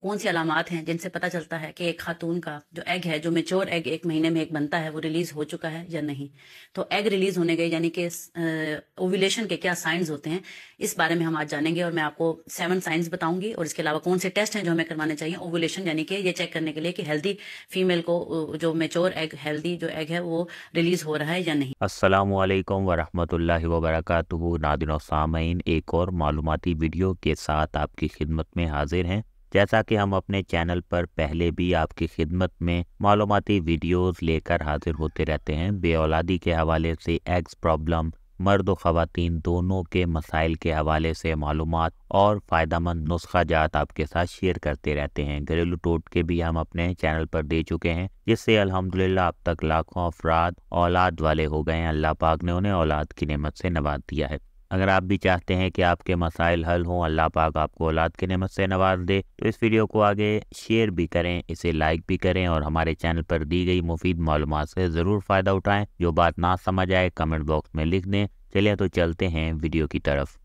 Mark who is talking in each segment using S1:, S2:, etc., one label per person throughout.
S1: कौन सी अलामात हैं जिनसे पता चलता है कि एक खातून का जो एग है, जो मेच्योर एग 1 महीने में एक बनता है, वो रिलीज हो चुका है या नहीं। तो एग रिलीज होने गए यानी कि ओव्यूलेशन के क्या साइंस होते हैं, इस बारे में हम आज जानेंगे। और मैं आपको 7 साइंस बताऊंगी और इसके अलावा कौन से टेस्ट हैं जो हमें करवाने चाहिए ओव्यूलेशन यानी कि ये चेक करने के लिए कि हेल्दी फीमेल को जो मेच्योर एग, हेल्दी जो एग है, वो रिलीज हो रहा है या नहीं।
S2: अस्सलामुअलैकुम वरहमतुल्लाहि वबरकातुहू। नादिन और सामीन, एक और मालूमाती वीडियो के साथ आपकी खिदमत में हाजिर हैं। जैसा कि हम अपने चैनल पर पहले भी आपकी खिदमत में मालूमाती वीडियोस लेकर हाजिर होते रहते हैं। बेऔलादी के हवाले से, एग्स प्रॉब्लम, मर्द व ख़वातीन दोनों के मसाइल के हवाले से मालूमात और फ़ायदेमंद नुस्खा जात आपके साथ शेयर करते रहते हैं। घरेलू टोटके भी हम अपने चैनल पर दे चुके हैं, जिससे अल्हम्दुलिल्लाह अब तक लाखों अफराद औलाद वाले हो गए हैं। अल्लाह पाक ने उन्हें औलाद की नेमत से नवाज दिया है। अगर आप भी चाहते हैं कि आपके मसाइल हल हों, अल्लाह पाक आपको औलाद की नेमत से नवाज दे, तो इस वीडियो को आगे शेयर भी करें, इसे लाइक भी करें और हमारे चैनल पर दी गई मुफीद मालूमात से ज़रूर फ़ायदा उठाएं। जो बात ना समझ आए कमेंट बॉक्स में लिख दें। चलिए तो चलते हैं वीडियो की तरफ।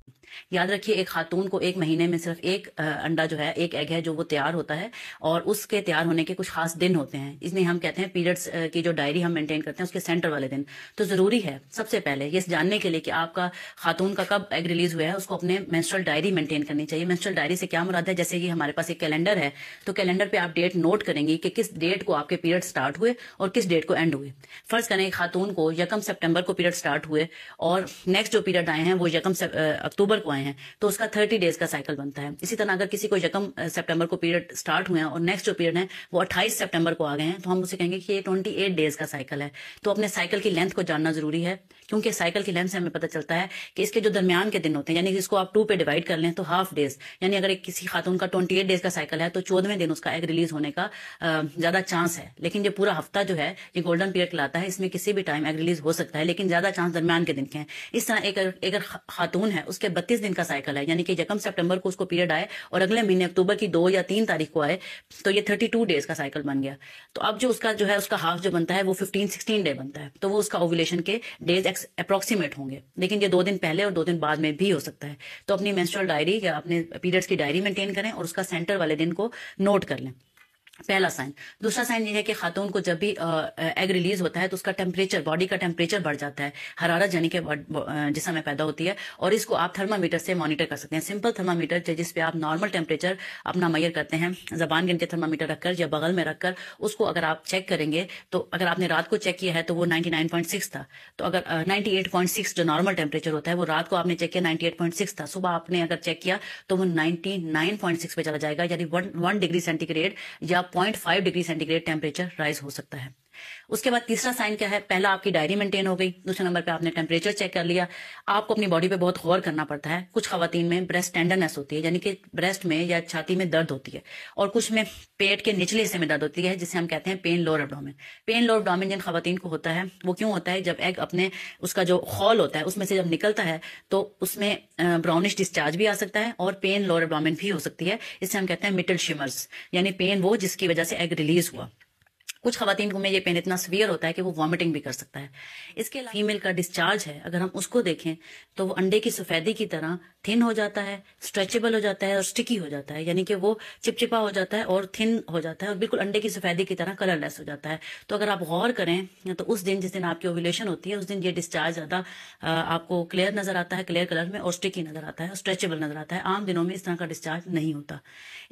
S1: याद रखिए, एक खातून को 1 महीने में सिर्फ एक अंडा जो है, एक एग है जो वो तैयार होता है, और उसके तैयार होने के कुछ खास दिन होते हैं। इसमें हम कहते हैं पीरियड्स की जो डायरी हम मेंटेन करते हैं उसके सेंटर वाले दिन। तो जरूरी है सबसे पहले ये जानने के लिए कि आपका खातून का कब एग रिलीज हुआ है, उसको अपने मेंस्ट्रुअल डायरी मेंटेन करनी चाहिए। मेंस्ट्रुअल डायरी से क्या मुराद है, जैसे कि हमारे पास एक कैलेंडर है, तो कैलेंडर पे आप डेट नोट करेंगे कि किस डेट को आपके पीरियड स्टार्ट हुए और किस डेट को एंड हुए। फर्ज करें खातून को 1 सितंबर को पीरियड स्टार्ट हुए और नेक्स्ट जो पीरियड आए हैं वो 1 अक्टूबर को आए हैं, तो उसका 30 डेज का साइकिल बनता है। इसी तरह अगर किसी को 1 सितंबर को पीरियड स्टार्ट हुए हैं और नेक्स्ट जो पीरियड है वो 28 सितंबर को आ गए हैं, तो हम उसे कहेंगे कि ये 28 डेज का साइकिल है। तो अपने साइकिल की लेंथ को जानना जरूरी है, क्योंकि साइकिल की लेंथ से हमें पता चलता है कि इसके जो दरमियान के दिन होते हैं, यानी इसको आप 2 पे डिवाइड कर लें तो हाफ डेज, यानी अगर किसी खातून का 28 डेज का साइकिल है तो 14वें दिन उसका एग रिलीज होने का ज्यादा चांस है। लेकिन ये पूरा हफ्ता जो है ये गोल्डन पीरियड कहलाता है, इसमें किसी भी टाइम एग रिलीज हो सकता है, लेकिन ज्यादा चांस दरमियान के दिन के हैं। इस तरह एक खातून है, उसके 32 दिन का साइकिल है, यानी कि 1 सितंबर को उसको पीरियड आए और अगले महीने अक्टूबर की 2 या 3 तारीख को आए, तो ये 32 डेज का साइकिल बन गया। तो अब जो उसका जो है उसका हाफ जो बनता है वो 15-16 डे बनता है, तो वो उसका ओव्यूलेशन के डेज अप्रोक्सीमेट होंगे, लेकिन ये 2 दिन पहले और 2 दिन बाद में भी हो सकता है। तो अपनी मेंस्ट्रुअल डायरी या अपने पीरियड्स की डायरी मेंटेन करें और उसका सेंटर वाले दिन को नोट कर लें। पहला साइन। दूसरा साइन ये है कि खातून को जब भी एग रिलीज होता है तो उसका टेम्परेचर, बॉडी का टेम्परेचर बढ़ जाता है, हरारत यानी कि जिसम में पैदा होती है, और इसको आप थर्मामीटर से मॉनिटर कर सकते हैं। सिंपल थर्मामीटर जिस पे आप नॉर्मल टेम्परेचर अपना मेजर करते हैं, जबान के नीचे थर्मामीटर रखकर या बगल में रखकर उसको अगर आप चेक करेंगे, तो अगर आपने रात को चेक किया है तो वो 99.6 था, तो अगर 98.6 जो नॉर्मल टेम्परेचर होता है, वो रात को आपने चेक किया 98.6 था, सुबह आपने अगर चेक किया तो वो 99.6 पे चला जाएगा, यानी 1 डिग्री सेंटीग्रेड या 0.5 डिग्री सेंटीग्रेड टेम्परेचर राइज हो सकता है। उसके बाद तीसरा साइन क्या है, पहला आपकी डायरी मेंटेन हो गई, दूसरे नंबर पे आपने टेम्परेचर चेक कर लिया। आपको अपनी बॉडी पे बहुत गौर करना पड़ता है। कुछ खवातीन में ब्रेस्ट टेंडरनेस होती है, यानी कि ब्रेस्ट में या छाती में दर्द होती है, और कुछ में पेट के निचले हिस्से में दर्द होती है, जिसे हम कहते हैं pain lower abdomen. Pain lower abdomen जिन खवातीन को होता है वो क्यों होता है, जब एग अपने उसका जो हॉल होता है उसमें से जब निकलता है तो उसमें ब्राउनिश डिस्चार्ज भी आ सकता है और पेन लोअर एब्डोमेन भी हो सकती है। इससे हम कहते हैं मिटल शिमर्स, यानी पेन वो जिसकी वजह से एग रिलीज हुआ। कुछ खवातीन को में ये पेन इतना सीवियर होता है कि वो वॉमिटिंग भी कर सकता है। इसके अलावा फीमेल का डिस्चार्ज है, अगर हम उसको देखें तो वो अंडे की सफेदी की तरह थिन हो जाता है, स्ट्रेचेबल हो जाता है और स्टिकी हो जाता है, यानी कि वो चिपचिपा हो जाता है और थिन हो जाता है और बिल्कुल अंडे की सफेदी की तरह कलरलेस हो जाता है। तो अगर आप गौर करें तो उस दिन जिस दिन आपकी ओव्यूलेशन होती है उस दिन ये डिस्चार्ज ज्यादा आपको क्लियर नजर आता है, क्लियर कलर में, और स्टिकी नजर आता है, स्ट्रेचेबल नजर आता है। आम दिनों में इस तरह का डिस्चार्ज नहीं होता।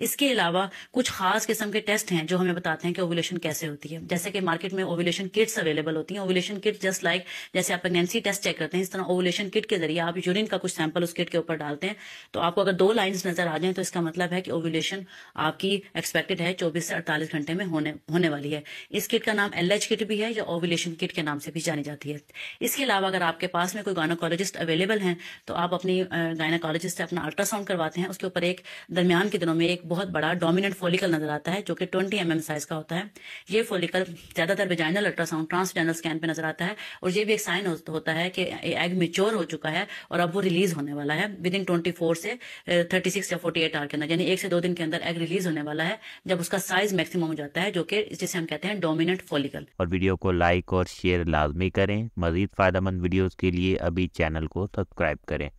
S1: इसके अलावा कुछ खास किस्म के टेस्ट हैं जो हमें बताते हैं कि ओव्यूलेशन कैसे होती है, जैसे कि मार्केट में ओव्यूलेशन किट्स अवेलेबल होती हैं। ओव्यूलेशन किट जस्ट लाइक जैसे आप प्रेगनेंसी टेस्ट चेक करते हैं, इस तरह ओव्यूलेशन किट के जरिए आप यूरिन का कुछ सैंपल उस किट के ऊपर डालते हैं, तो आपको अगर 2 लाइंस नजर आ जाए तो इसका मतलब है कि ओव्यूलेशन आपकी एक्सपेक्टेड है 24 से 48 घंटे में होने वाली है। इस किट का नाम LH किट भी है या ओव्यूलेशन किट के नाम से भी जानी जाती है। इसके अलावा अगर आपके पास में कोई गायनोकोलॉजिस्ट अवेलेबल हैं तो आप अपनी गायनोकोलॉजिस्ट से अपना अल्ट्रासाउंड करवाते हैं। उसके ऊपर एक दरमियान के दिनों में एक बहुत बड़ा डोमिनेंट फॉलिकल नजर आता है जो कि 20 mm साइज का होता है। ये फॉलिकल ज्यादातर वेजाइनल अल्ट्रासाउंड, ट्रांसवेजाइनल स्कैन पे नजर आता है, और ये भी एक साइन होता है कि एग मेच्योर हो चुका है और अब वो रिलीज होने वाला है विद इन 24 से 36 या 48 आवर के अंदर, यानी 1 से 2 दिन के अंदर एग रिलीज होने वाला है जब उसका साइज मैक्सिमम हो जाता है, जो कि जिसे हम कहते हैं डोमिनेंट फॉलिकल।
S2: और वीडियो को लाइक और शेयर लाजमी करें। मजीद फ़ायदेमंद वीडियोस के लिए अभी चैनल को सब्सक्राइब करें।